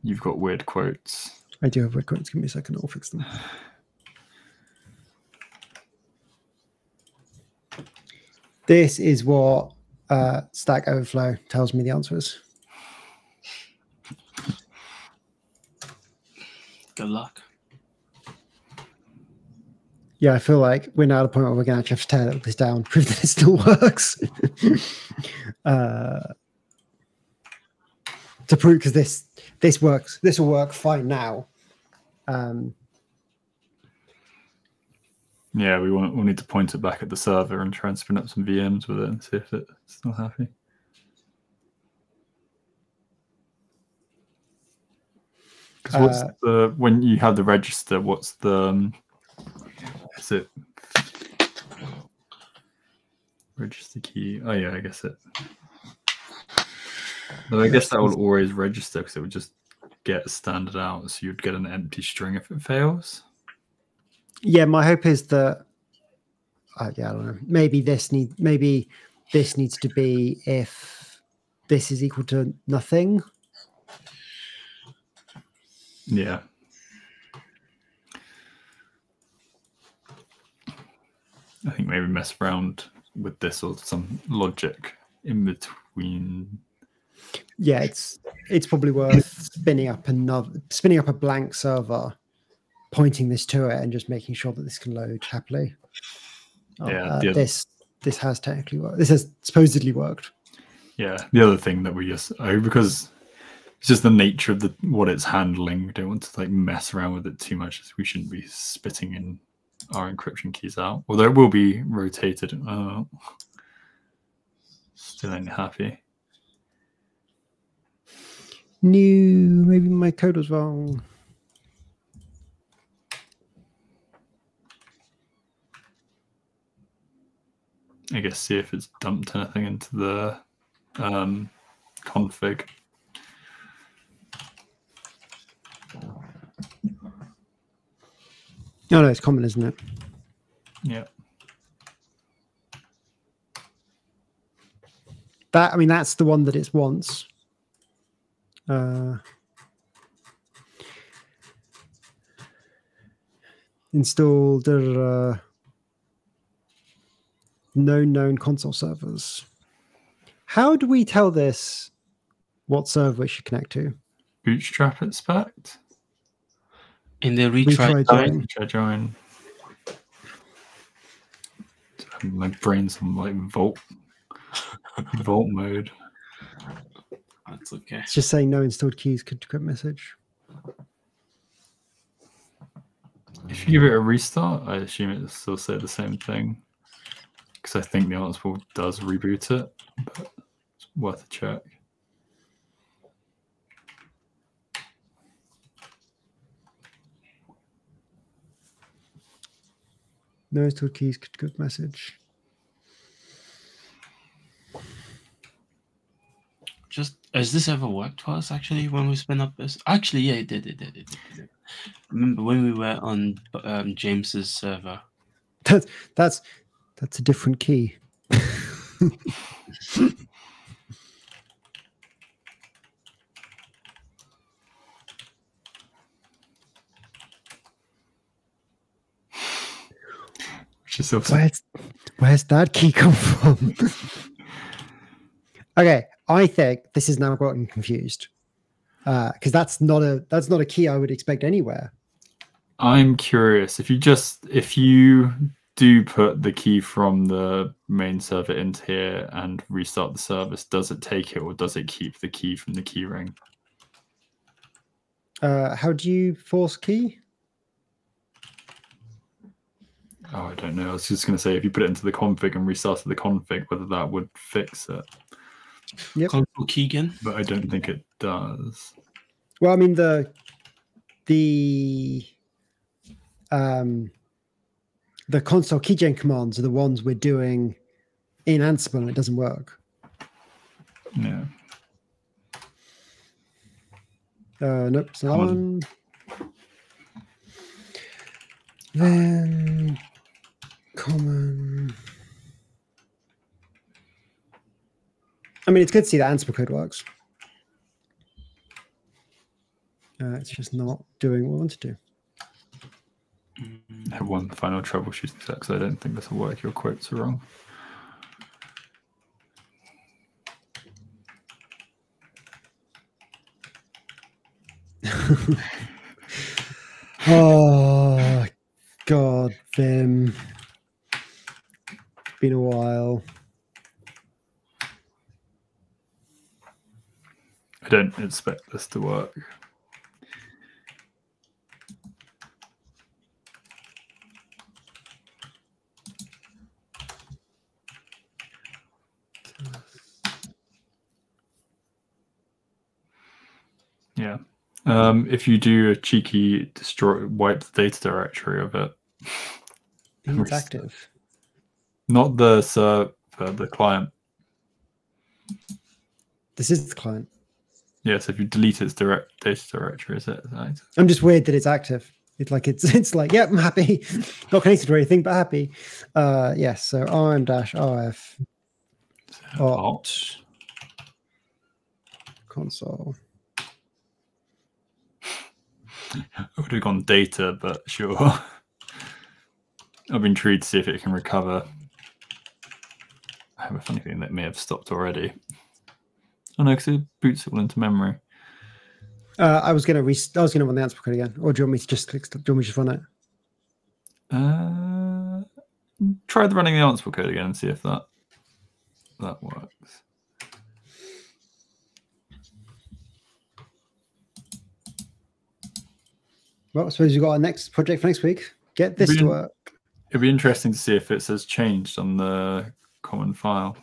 You've got weird quotes. I do have weird quotes. Give me a second. I'll fix them. This is what Stack Overflow tells me the answer is. Good luck. Yeah, I feel like we're now at a point where we're going to actually have to tear this down, prove that it still works. To prove, because this works. This will work fine now. Yeah, we'll need to point it back at the server and try and spin up some VMs with it and see if it's still happy. Because when you have the register, what's the is it register key? Oh yeah, I guess it. No, I guess that will always register because it would just get a standard out, so you'd get an empty string if it fails. Yeah, my hope is that I don't know. Maybe this needs to be if this is equal to nothing. Yeah. I think maybe mess around with this or some logic in between. Yeah, it's probably worth spinning up a blank server, pointing this to it, and just making sure that this can load happily. Yeah, this has technically worked. This has supposedly worked. Yeah, the other thing that we just because it's just the nature of what it's handling. We don't want to like mess around with it too much. We shouldn't be spitting in our encryption keys out, although it will be rotated. Still ain't happy. Maybe my code was wrong. I guess see if it's dumped anything into the config. No, it's common, isn't it? Yeah. That's the one that it wants. Install known console servers. How do we tell this what server it should connect to? Bootstrap expect. In the retry join. My brain's on like vault mode. That's okay. It's just saying no installed keys could decrypt message. If you give it a restart, I assume it'll still say the same thing. Because I think the Ansible does reboot it, but it's worth a check. No installed keys could decrypt message. Just has this ever worked for us actually when we spin up this? Actually, yeah, it did. Remember when we were on James's server? That's a different key. Where's that key come from? Okay, I think this is now gotten confused because that's not a key I would expect anywhere. I'm curious if you do put the key from the main server into here and restart the service, does it take it or does it keep the key from the key ring? How do you force key? Oh, I don't know. I was just going to say if you put it into the config and restarted the config, whether that would fix it. Yep. Console key again, but I don't think it does. Well, I mean the console keygen commands are the ones we're doing in Ansible, and it doesn't work. Yeah. Nope, it's not on. Then common. I mean, it's good to see that Ansible code works. It's just not doing what we want to do. I have one final troubleshooting set because I don't think this will work. Your quotes are wrong. Oh, God, Vim. Been a while. I don't expect this to work. Yeah. If you do a cheeky wipe the data directory of it. It's active. Not the server, the client. This is the client. Yes, if you delete its data directory, is it active? I'm just weird that it's active. It's like, yep, I'm happy. Not connected or anything, but happy. Yes, so rm-rf opt console. I would have gone data, but sure. I'm intrigued to see if it can recover. I have a funny feeling that may have stopped already. Oh no, because it boots it all into memory. I was gonna run the Ansible code again, or do you want me to just click? Do you want me to just run it? Try running the Ansible code again and see if that works. Well, I suppose you've got our next project for next week. Get this to work. It'd be interesting to see if it says changed on the common file.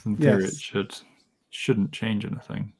In theory, it shouldn't change anything.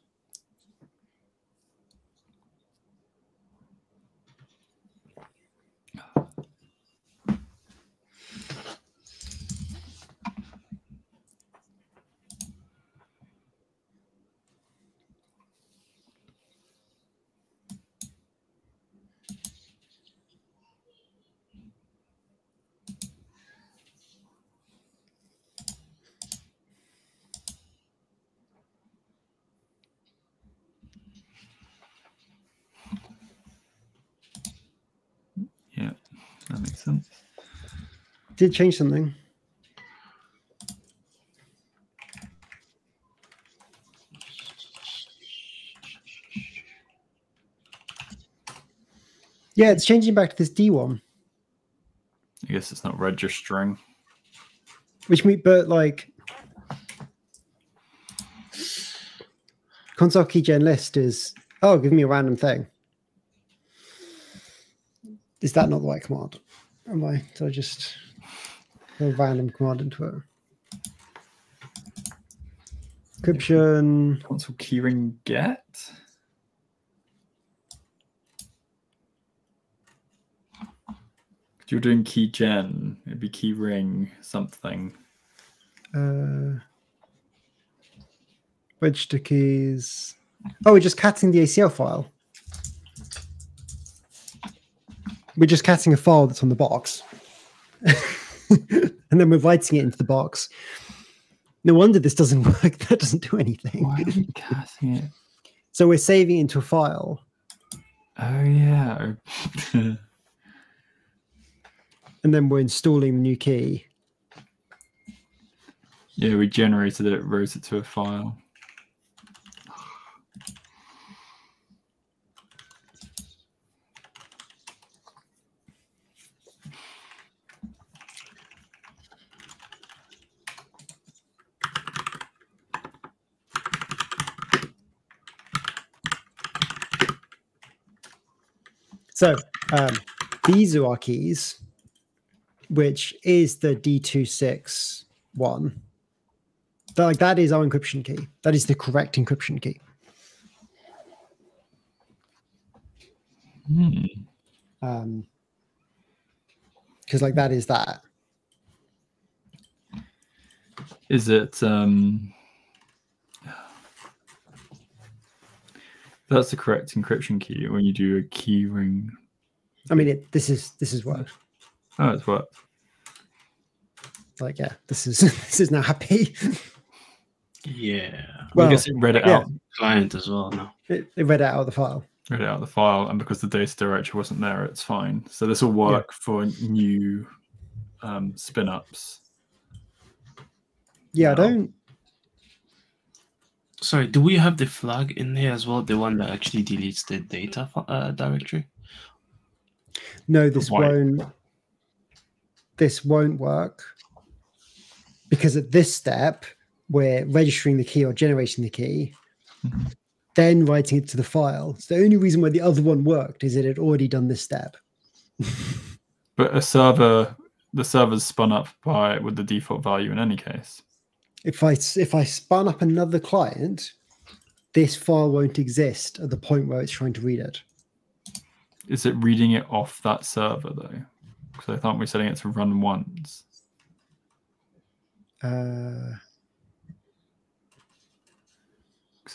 Yeah, that makes sense. Did change something. Yeah, it's changing back to this D1. I guess it's not registering. Which means, but like, console keygen list is, oh, give me a random thing. Is that not the right command? Did I just put a random command into it? Encryption. Console keyring get. If you're doing keygen, it'd be keyring something. Register keys. Oh, we're just catting the ACL file. We're just catting a file that's on the box. And then we're writing it into the box. No wonder this doesn't work. That doesn't do anything. Why are we catting it? So we're saving it into a file. Oh, yeah. And then we're installing the new key. Yeah, we generated it, wrote it to a file. So these are our keys, which is the D261. That is our encryption key. That is the correct encryption key. Because that is that. Is it that's the correct encryption key when you do a key ring? I mean, this is worked. Oh, it's worked. Yeah, this is now happy. Yeah. Well, I guess it read it out. Client as well now. It read it out of the file. Read it out of the file, and because the data directory wasn't there, it's fine. So this will work for new spin ups. Yeah, I don't. Sorry, do we have the flag in here as well? The one that actually deletes the data directory? No, this won't. This won't work because at this step we're registering the key or generating the key, then writing it to the file. So the only reason why the other one worked is it had already done this step. But the server's spun up with the default value in any case. If I spun up another client, this file won't exist at the point where it's trying to read it. Is it reading it off that server though? Because I thought we were setting it to run once.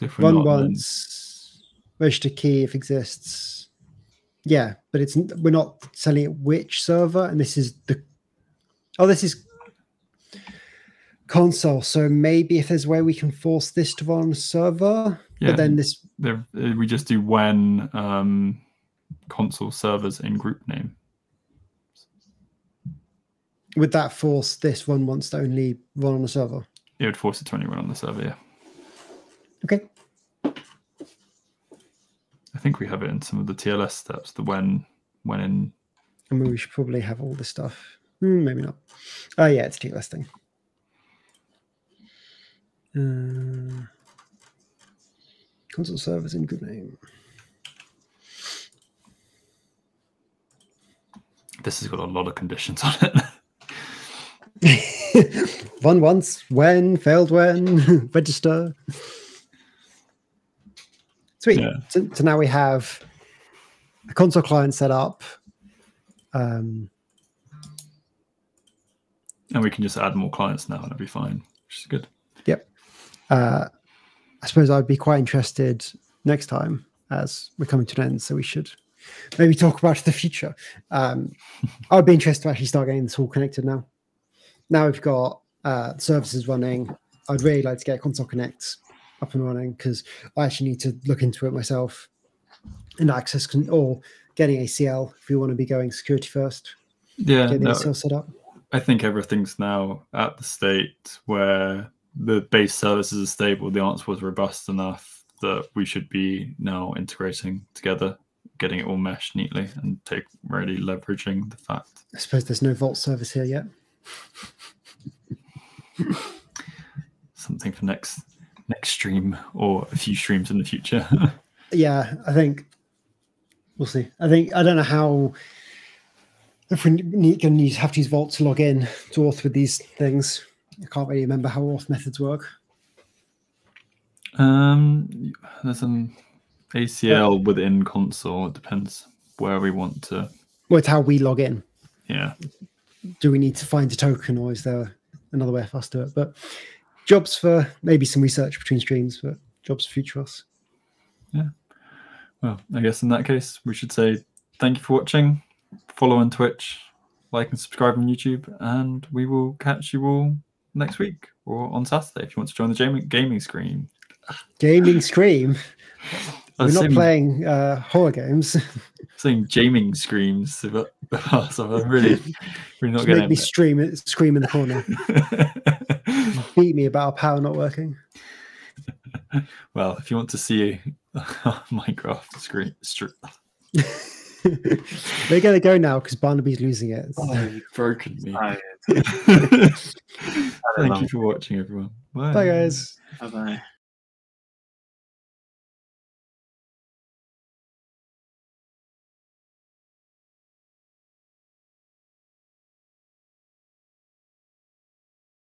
If Run once, register key if exists. Yeah, but we're not telling it which server, and this is console. So maybe if there's a way we can force this to run on a server, Yeah, But then this, we just do when console servers in group name. would that force this one wants to only run on the server? It would force it to only run on the server, yeah. Okay. I think we have it in some of the TLS steps, the when in. And we should probably have all this stuff. Maybe not. Oh, yeah, it's a TLS thing. Console servers in group name. This has got a lot of conditions on it. Run once, when, failed when, register. Sweet. Yeah. So now we have a console client set up. And we can just add more clients now and it'll be fine, which is good. Yep. I suppose I'd be quite interested next time as we're coming to an end, so we should maybe talk about the future. I'd be interested to actually start getting this all connected now. Now we've got services running. I'd really like to get Console Connect up and running because I actually need to look into it myself and access or getting ACL if we want to be going security first. Yeah, get the ACL set up. I think everything's now at the state where the base services are stable. The answer was robust enough that we should be now integrating together, getting it all meshed neatly and really leveraging the fact. I suppose there's no Vault service here yet. Something for next stream or a few streams in the future. Yeah, I think we'll see. I don't know how, if we're going to have to use Vault to log in to auth with these things. I can't really remember how auth methods work. There's an ACL within console. It depends where we want to. Well, it's how we log in. Yeah. Do we need to find a token, or is there another way for us to do it? But jobs for maybe some research between streams, but jobs for future us. Yeah. Well, I guess in that case, we should say thank you for watching. Follow on Twitch, like and subscribe on YouTube, and we will catch you all next week or on Saturday if you want to join the gaming screen. Gaming scream? We're not playing horror games. Saying gaming screams, but so I'm really not getting. Make me scream in the corner. Beat me about our power not working. Well, if you want to see Minecraft screen. We're going to go now because Barnaby's losing it. Oh, you've broken me. Tired. Thank you for watching, everyone. Bye. Bye, guys. Bye-bye.